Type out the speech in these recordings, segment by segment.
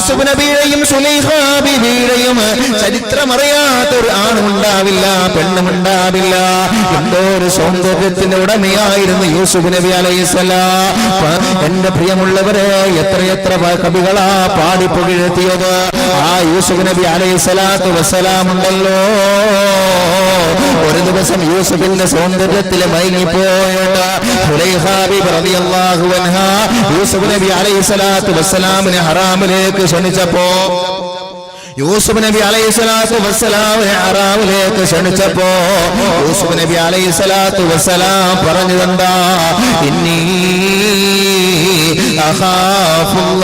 യൂസുഫ് നബിയുടെയും സുലൈഖാ ബീവിയുടെയും ചരിത്രമറിയാത്തൊരു ആണുണ്ടാവില്ല, പെണ്ണുമുണ്ടാവില്ല. എന്തോ ഒരു സൗന്ദര്യത്തിന്റെ ഉടമയായിരുന്നു യൂസുഫ് നബി അലൈഹിസ്സലാം. എന്റെ പ്രിയമുള്ളവരെ, എത്രയെത്ര കവികളാ പാടിപ്പുകഴ്ത്തിയത്. ആ യൂസുഫ് നബി അലൈഹിസ്സലാത്തു വസ്സലാം ഉണ്ടല്ലോ, ഒരു ദിവസം യൂസുഫിന്റെ സൗന്ദര്യത്തിൽ മയങ്ങിപ്പോയിട്ട് സുലൈഖാ ബീവി റളിയല്ലാഹു അൻഹാ യൂസുഫ് നബി അലൈഹിസ്സലാത്തു വസ്സലാമിനെ ഹറാമിലേക്ക് ക്ഷണിച്ചപ്പോ, യൂസുഫ് നബി അലൈഹിസ്സലാത്തു വസ്സലാമിനെ ഹറാമിലേക്ക് ക്ഷണിച്ചപ്പോ യൂസുഫ് നബി അലൈഹിസ്സലാത്തു വസ്സലാം പറഞ്ഞതെന്താ? ഇന്നി അഖാഫുല്ലാഹ്,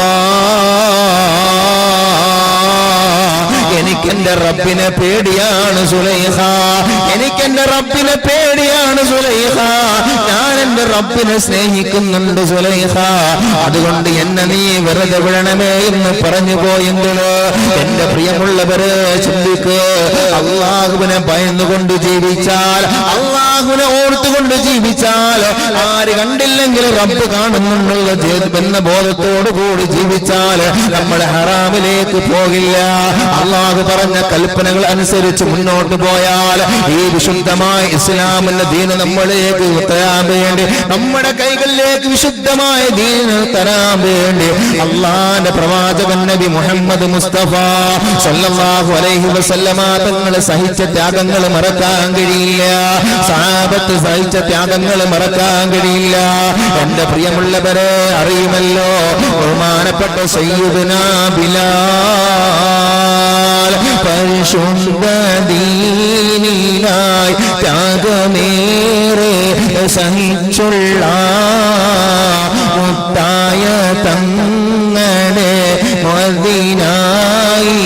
എനിക്കെന്റെ റബ്ബിനെ പേടിയാണ് സുലൈഖ, എനിക്കെന്റെ റബ്ബിനെ പേടിയാണ് സുലൈഖ, ഞാൻ എന്റെ റബ്ബിനെ സ്നേഹിക്കുന്നുണ്ട് സുലൈഖ, അതുകൊണ്ട് എന്നെ നീ വെറുതെ വിടണമേ എന്ന് പറഞ്ഞു പോയെങ്കിലോ. എന്റെ പ്രിയമുള്ളവരെ, ചിന്തിക്ക്, അള്ളാഹുവിനെ ഭയന്നുകൊണ്ട് ജീവിച്ചാൽ, അള്ളാഹുവിനെ ഓർത്തുകൊണ്ട് ജീവിച്ചാൽ, ആര് കണ്ടില്ലെങ്കിൽ റബ്ബ് കാണുന്നുണ്ടുള്ള എന്ന ബോധത്തോടു കൂടി ജീവിച്ചാൽ നമ്മൾ ഹറാമിലേക്ക് പോകില്ല. അള്ളാഹു പറഞ്ഞ കൽപ്പനകൾ അനുസരിച്ച് മുന്നോട്ട് പോയാൽ ഈ വിശുദ്ധമായ ഇസ്ലാമിന്റെ ദീന് നമ്മളിലേക്ക് തരാൻ വേണ്ടി, നമ്മുടെ കൈകളിലേക്ക് വിശുദ്ധമായ ദീന് തരാൻ വേണ്ടി അള്ളാന്റെ പ്രവാചകൻ നബി മുഹമ്മദ് മുസ്തഫ സല്ലല്ലാഹു അലൈഹി വസല്ലമ തങ്ങൾ സഹിച്ച ത്യാഗങ്ങൾ മറക്കാൻ കഴിയില്ല, സഹാബത്ത് സഹിച്ച ത്യാഗങ്ങൾ മറക്കാൻ കഴിയില്ല. എന്റെ പ്രിയമുള്ളവരെ, അറിയുമല്ലോ, ബഹുമാനപ്പെട്ട സയ്യിദുനാ ബിലാൽ പരിശുദ്ധ ദീനിനായി ത്യാഗമേറെ സഹിച്ചുള്ള മുത്തായ തങ്ങളെ മദീനായി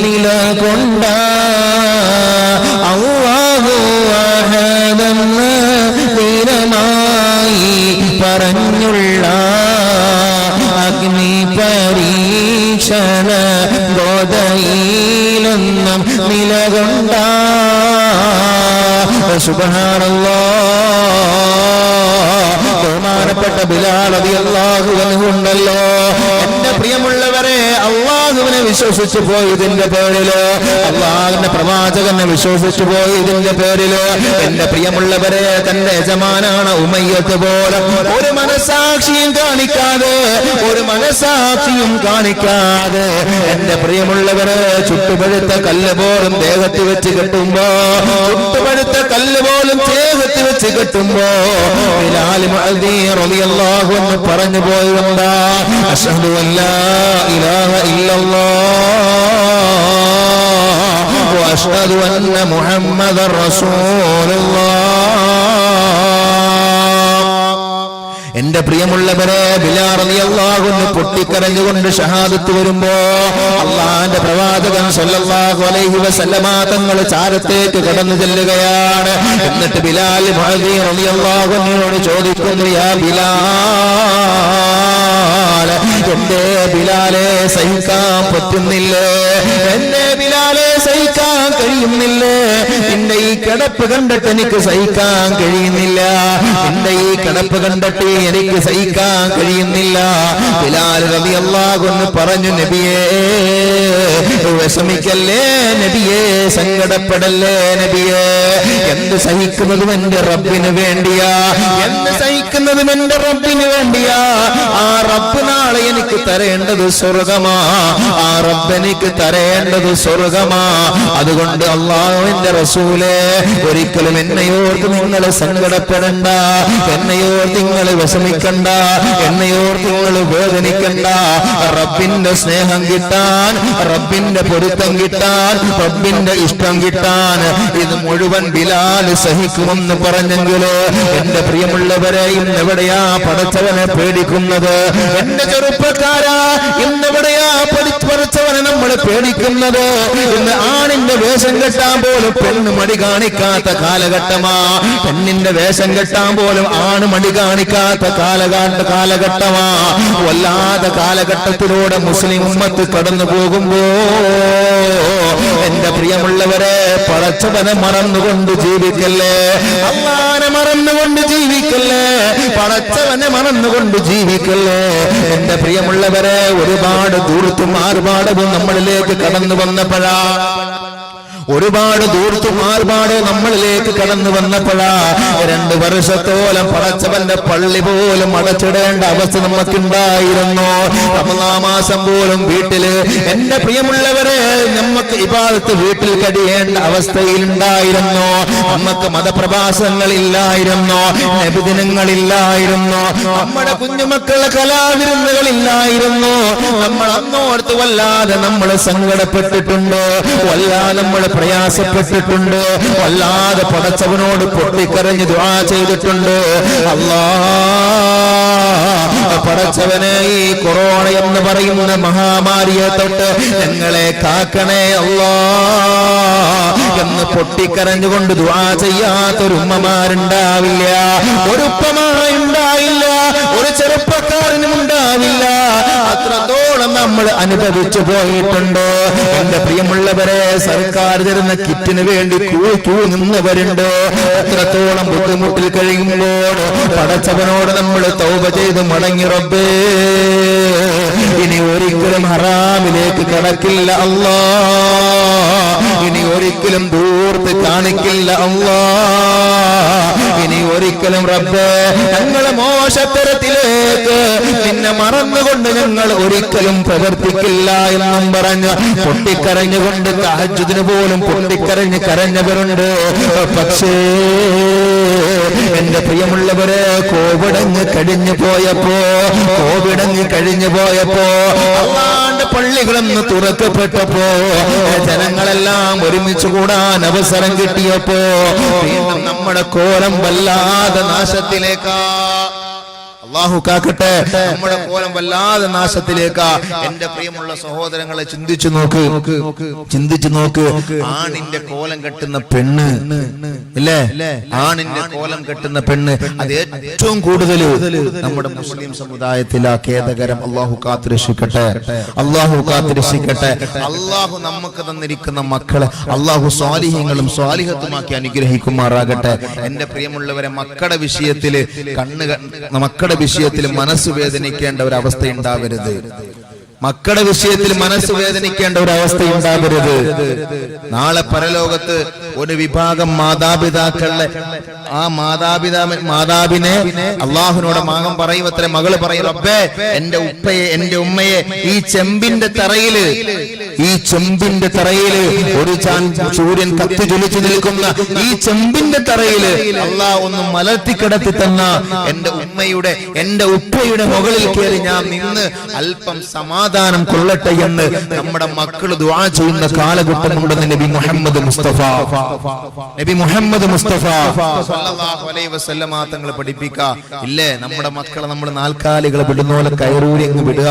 നിലകൊണ്ട അല്ലാഹു അഹദെന്ന് ധീരമായി പറഞ്ഞുള്ള അഗ്നി പരീക്ഷണ ഗോദയിലൊന്നും നിലകൊണ്ട സുബ്ഹാനല്ലാഹ്, ബഹുമാനപ്പെട്ട ബിലാൽ റളിയല്ലാഹു അൻഹു ഉണ്ടല്ലോ. എന്റെ പ്രിയമുള്ളവരെ, അള്ളാഹുവിനെ വിശ്വസിച്ചു പോയതിന്റെ പേരില്, അള്ളാഹുവിന്റെ പ്രവാചകനെ വിശ്വസിച്ചു പോയതിന്റെ പേരില്, എന്റെ പ്രിയമുള്ളവരെ, തന്റെ യജമാനാണ് ഉമയ്യത്ത് പോലെ ഒരു മനസാക്ഷിയും കാണിക്കാതെ, ഒരു മനസാക്ഷിയും കാണിക്കാതെ, എന്റെ പ്രിയമുള്ളവരെ, ചുട്ടുപഴുത്ത കല്ല് പോലും ദേഹത്ത് വെച്ച് കെട്ടുമ്പോ, ചുട്ടുപഴുത്ത കല്ല് പോലും ദേഹത്ത് വെച്ച് കെട്ടുമ്പോ ബിലാൽ മുഅദ്ദിൻ റളിയല്ലാഹു അൻഹു പറഞ്ഞു പോയതെന്താ? അശ്ഹദു അല്ലാ ഇലാഹ ഇല്ലല്ലാഹ് വഅശ്ഹദു അന്ന മുഹമ്മദർ റസൂലുള്ളാഹ്. എന്റെ പ്രിയമുള്ളവരെ, ബിലാൽ റളിയല്ലാഹു അൻഹു പൊട്ടിക്കരഞ്ഞുകൊണ്ട് ഷഹാദത്ത് വരുമ്പോ അള്ളാന്റെ പ്രവാചകൻ സല്ലല്ലാഹു അലൈഹി വസല്ലമ തങ്ങൾ ചാരത്തേക്ക് കടന്നു ചെല്ലുകയാണ്. എന്നിട്ട് ബിലാൽ മുഅദ്ദിൻ റളിയല്ലാഹു അൻഹുവിനോട് ചോദിക്കുന്നു, യാ ബിലാൽ, എന്റെ ബിലാലെ സഹിക്കാൻ പറ്റുന്നില്ലേ? എന്നെ ബിലാലെ സഹിക്കാൻ കഴിയുന്നില്ലേ? നിന്റെ ഈ കിടപ്പ് കണ്ടിട്ട് എനിക്ക് സഹിക്കാൻ കഴിയുന്നില്ല, നിന്റെ ഈ കിടപ്പ് കണ്ടിട്ട് എനിക്ക് സഹിക്കാൻ കഴിയുന്നില്ല. ബിലാൽ റളിയല്ലാഹു അൻഹു പറഞ്ഞു, നബിയേ വിഷമിക്കല്ലേ നബിയേ, സങ്കടപ്പെടല്ലേ നബിയേ, എന്ത് സഹിക്കുന്നതും എന്റെ റബ്ബിന് വേണ്ടിയാ, എന്ത് സഹിക്കുന്നതും എന്റെ റബ്ബിന് വേണ്ടിയാ. ആ റബ്ബ് നാളെ എനിക്ക് തരേണ്ടത് സ്വർഗമാ, ആ റബ്ബ് എനിക്ക് തരേണ്ടത് സ്വർഗമാ. അതുകൊണ്ട് അല്ലാഹുവിന്റെ റസൂലേ, ഒരിക്കലും എന്നെയോർത്ത് നിങ്ങൾ സങ്കടപ്പെടണ്ട, എന്നെയോർത്ത് നിങ്ങൾ വിഷമിക്കണ്ട, എന്നെയോർത്ത് നിങ്ങൾ വേദനിക്കണ്ട. റബ്ബിന്റെ സ്നേഹം കിട്ടാൻ, റബ്ബിന്റെ പൊരുത്തം കിട്ടാൻ, റബ്ബിന്റെ ഇഷ്ടം കിട്ടാൻ ഇത് മുഴുവൻ ബിലാൽ സഹിക്കുമെന്ന് പറഞ്ഞെങ്കിലോ, എന്റെ പ്രിയമുള്ളവരെ, ഇന്നെവിടെയാ പടച്ചവനെ പേടിക്കുന്നത്? എന്റെ ചെറുപ്പക്കാരാ, ഇന്നെവിടെയാ പടച്ചവനെ പടച്ചവനെ നമ്മൾ പേടിക്കുന്നത്. ഇന്ന് ആണിന്റെ വേഷം കെട്ടാൻ പോലും പെണ്ണ് മടി കാണിക്കാത്ത കാലഘട്ടമാ. പെണ്ണിന്റെ വേഷം കെട്ടാൻ പോലും ആണ് മടി കാണിക്കാത്ത കാലഘട്ടമാ. വല്ലാത്ത കാലഘട്ടത്തിലൂടെ മുസ്ലിം ഉമ്മത്ത് കടന്നു പോകുമ്പോ എന്റെ പ്രിയമുള്ളവരെ, പടച്ചവനെ മറന്നുകൊണ്ട് ജീവിക്കല്ലേ, അല്ലാഹനെ മറന്നുകൊണ്ട് ജീവിക്കല്ലേ, പടച്ചവനെ മറന്നുകൊണ്ട് ജീവിക്കല്ലേ. എന്റെ പ്രിയമുള്ളവരെ, ഒരുപാട് ദൂരത്തും ആർഭാടവും നമ്മളിലേക്ക് കടന്നു വന്നപ്പോഴാ, ഒരുപാട് ദൂരത്തും ആർഭാട് നമ്മളിലേക്ക് കടന്നു വന്നപ്പോഴാ 2 വർഷത്തോളം പടച്ചവന്റെ പള്ളി പോലും അടച്ചിടേണ്ട അവസ്ഥ നമുക്കുണ്ടായിരുന്നു. റമളാൻ മാസം പോലും വീട്ടില് എന്റെ പ്രിയമുള്ളവരെ നമുക്ക് ഇബാദത്ത് വീട്ടിൽ കഴിയേണ്ട അവസ്ഥയിലുണ്ടായിരുന്നു. നമുക്ക് മതപ്രഭാഷണങ്ങളില്ലായിരുന്നു, നബിദിനങ്ങളില്ലായിരുന്നു, നമ്മുടെ കുഞ്ഞുമക്കളുടെ കലാവിരുന്നുകളില്ലായിരുന്നു. നമ്മൾ അന്നോർത്ത് വല്ലാതെ നമ്മൾ സങ്കടപ്പെട്ടിട്ടുണ്ട്, വല്ലാതെ നമ്മൾ പ്രയാസപ്പെട്ടിട്ടുണ്ട്, വല്ലാതെ പടച്ചവനോട് പൊട്ടിക്കരഞ്ഞ് ദുആ ചെയ്തിട്ടുണ്ട്. അല്ലാഹ് പടച്ചവനെ, ഈ കൊറോണ എന്ന് പറയുന്ന മഹാമാരിയെ തൊട്ട് ഞങ്ങളെ കാക്കണേ അല്ലാഹ് എന്ന് പൊട്ടിക്കരഞ്ഞുകൊണ്ട് ദുആ ചെയ്യാത്തൊരു ഉമ്മമാരുണ്ടാവില്ല, ഒരു ഉപ്പമാരുണ്ടാവില്ല, ഒരു ചെറുപ്പക്കാരനും ഉണ്ടാവില്ല. അത്രത്തോളം നമ്മൾ അനുഭവിച്ചു പോയിട്ടുണ്ട്. എന്റെ പ്രിയമുള്ളവരെ, സർക്കാർ തരുന്ന കിറ്റിന് വേണ്ടി ക്യൂ നിന്നവരുണ്ട്. അത്രത്തോളം ബുദ്ധിമുട്ടിൽ കഴിയുമ്പോൾ പടച്ചവനോട് നമ്മൾ തൗബ ചെയ്ത് മടങ്ങി, റബ്ബേ ഇനി ഒരിക്കലും ഹറാമിലേക്ക് കടക്കില്ല അല്ലാഹ്, ഇനി ഒരിക്കലും ദൂർത്ത് കാണിക്കില്ല അല്ലാഹ്, ഇനി ഒരിക്കലും റബ്ബേ ഞങ്ങളെ മോശത്തരത്തിലേക്ക് നിന്നെ മറന്നുകൊണ്ട് ഞങ്ങൾ ഒരിക്കലും പ്രവർത്തിക്കില്ല എന്നും പറഞ്ഞ് പൊട്ടിക്കരഞ്ഞുകൊണ്ട് തഹജ്ജുദിന് പോലും പൊട്ടിക്കരഞ്ഞ് കരഞ്ഞവരുണ്ട്. പക്ഷേ എന്റെ പ്രിയമുള്ളവരെ, കോവിഡങ്ങ് കഴിഞ്ഞു പോയപ്പോ അല്ലാഹുവിന്റെ പള്ളികളൊന്ന് തുറക്കപ്പെട്ടപ്പോ, ജനങ്ങളെല്ലാം ഒരുമിച്ച് കൂടാൻ അവസരം കിട്ടിയപ്പോ വീണ്ടും നമ്മുടെ കോലം വല്ലാതെ നാശത്തിലേക്കാ. അല്ലാഹു കാക്കട്ടെ, നമ്മുടെ കോലം വല്ലാതെ നാശത്തിലേക്കാ. എന്റെ പ്രിയമുള്ള സഹോദരങ്ങളെ, ചിന്തിച്ചു നോക്ക്. ആണിന്റെ കോലം കെട്ടുന്ന പെണ്ണ് ഇല്ലേ, ആണിന്റെ കോലം കെട്ടുന്ന പെണ്ണ്, അത് ഏറ്റവും കൂടുതൽ നമ്മുടെ മുസ്ലിം സമുദായത്തിലാ. ഖേദകരം. അല്ലാഹു കാത്തുരക്ഷിക്കട്ടെ, അല്ലാഹു കാത്തുരക്ഷിക്കട്ടെ. അല്ലാഹു നമുക്ക് തന്നിരിക്കുന്ന മക്കളെ അല്ലാഹു സ്വാലിഹീങ്ങളും സ്വാലിഹത്തുമാക്കി അനുഗ്രഹിക്കുമാറാകട്ടെ. എന്റെ പ്രിയമുള്ളവരെ, മക്കളുടെ വിഷയത്തിൽ മനസ്സ് വേദനിക്കേണ്ട ഒരു അവസ്ഥ ഉണ്ടാവരുത്. മക്കളുടെ വിഷയത്തിൽ മനസ്സ് വേദനിക്കേണ്ട ഒരു അവസ്ഥ ഉണ്ടാവരുത്. നാളെ പരലോകത്ത് ഒരു വിഭാഗം മാതാപിതാക്കളുടെ ആ മാതാവിനെ അള്ളാഹുവിനോട് മകൻ പറയും, അത്ര മകള് പറയും, റബ്ബേ എന്റെ ഉപ്പയെ എന്റെ ഉമ്മയെ ഈ ചെമ്പിന്റെ തറയില് ഒരു സൂര്യൻ കത്തി ജ്വലിച്ചു നിൽക്കുന്ന ഈ ചെമ്പിന്റെ തറയില് അള്ളാഹ് ഒന്ന് മലർത്തി കിടത്തി തന്ന എന്റെ ഉപ്പയുടെ മുകളിൽ കയറി ഞാൻ നിന്ന് അല്പം സമാധാനം കൊള്ളട്ടെ എന്ന് നമ്മുടെ മക്കള് ദുആ ചെയ്യുന്ന കാലഘട്ടമുണ്ടെന്ന് നബി മുഹമ്മദ് മുസ്തഫ സല്ലല്ലാഹു അലൈഹി വസല്ലമ തങ്ങൾ പഠിപ്പിക്കുക ഇല്ലേ. നമ്മുടെ മക്കളെ നമ്മൾ നാൽക്കാലികളെ വിടുന്ന പോലെ കയറൂരി അങ്ങ് വിടുക.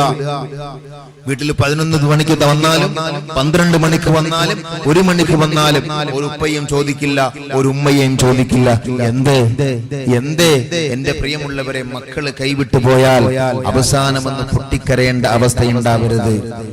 വീട്ടിൽ 11 മണിക്ക് വന്നാലും 12 മണിക്ക് വന്നാലും 1 മണിക്ക് വന്നാലും ഒരു ഉപ്പയും ചോദിക്കില്ല, ഒരു ഉമ്മയും ചോദിക്കില്ല. എന്തേ എന്റെ പ്രിയമുള്ളവരെ, മക്കള് കൈവിട്ടു പോയാൽ അവസാനമെന്ന് പൊട്ടിക്കരയേണ്ട അവസ്ഥയുണ്ടാവരുത്.